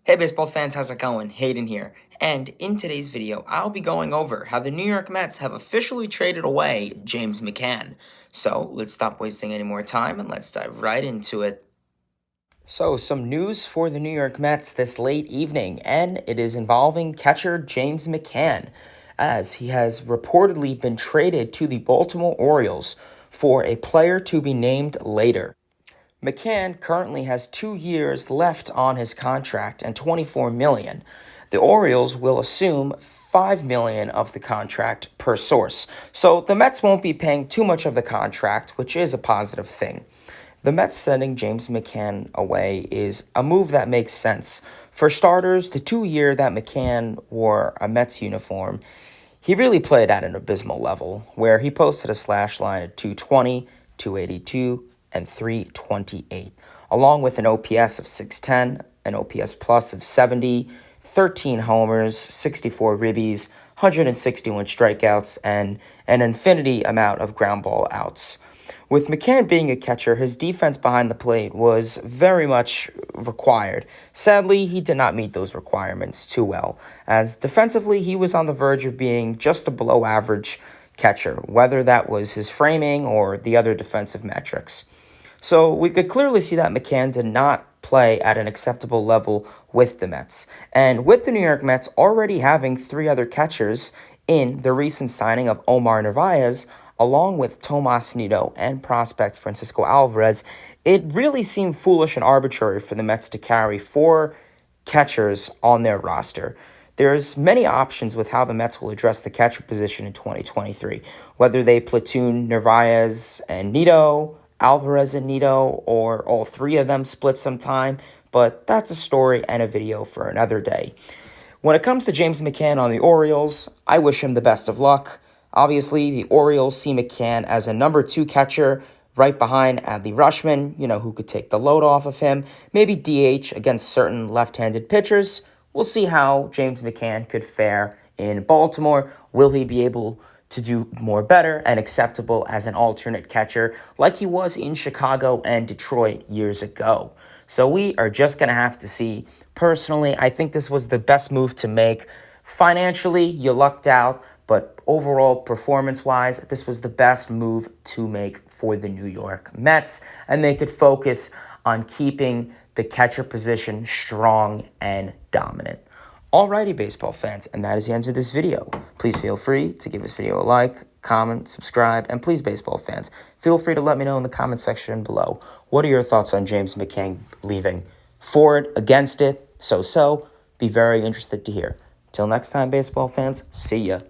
Hey baseball fans, how's it going? Hayden here. And in today's video, I'll be going over how the New York Mets have officially traded away James McCann. So let's stop wasting any more time and let's dive right into it. So some news for the New York Mets this late evening, and it is involving catcher James McCann, as he has reportedly been traded to the Baltimore Orioles for a player to be named later. McCann currently has 2 years left on his contract and $24 million. The Orioles will assume $5 million of the contract per source, so the Mets won't be paying too much of the contract, which is a positive thing. The Mets sending James McCann away is a move that makes sense. For starters, the 2 year that McCann wore a Mets uniform, he really played at an abysmal level, where he posted a slash line at 220, 282, and 328, along with an OPS of 610, an OPS plus of 70, 13 homers, 64 ribbies, 161 strikeouts, and an infinity amount of ground ball outs. With McCann being a catcher, his defense behind the plate was very much required. Sadly, he did not meet those requirements too well, as defensively he was on the verge of being just a below average catcher, whether that was his framing or the other defensive metrics. So we could clearly see that McCann did not play at an acceptable level with the Mets. And with the New York Mets already having 3 other catchers in the recent signing of Omar Narvaez, along with Tomas Nido and prospect Francisco Alvarez, it really seemed foolish and arbitrary for the Mets to carry 4 catchers on their roster. There's many options with how the Mets will address the catcher position in 2023, whether they platoon Narvaez and Nido, Alvarez and Nido, or all 3 of them split some time, but that's a story and a video for another day. When it comes to James McCann on the Orioles, I wish him the best of luck. Obviously, the Orioles see McCann as a number 2 catcher right behind Adley Rutschman, who could take the load off of him, maybe DH against certain left-handed pitchers. We'll see how James McCann could fare in Baltimore. Will he be able to do more better and acceptable as an alternate catcher like he was in Chicago and Detroit years ago? So we are just going to have to see. Personally, I think this was the best move to make. Financially, you lucked out, but overall, performance-wise, this was the best move to make for the New York Mets, and they could focus on keeping the catcher position strong and dominant. Alrighty, baseball fans, and that is the end of this video. Please feel free to give this video a like, comment, subscribe, and please, baseball fans, feel free to let me know in the comment section below. What are your thoughts on James McCann leaving? For it, against it, so-so? Be very interested to hear. Till next time, baseball fans, see ya.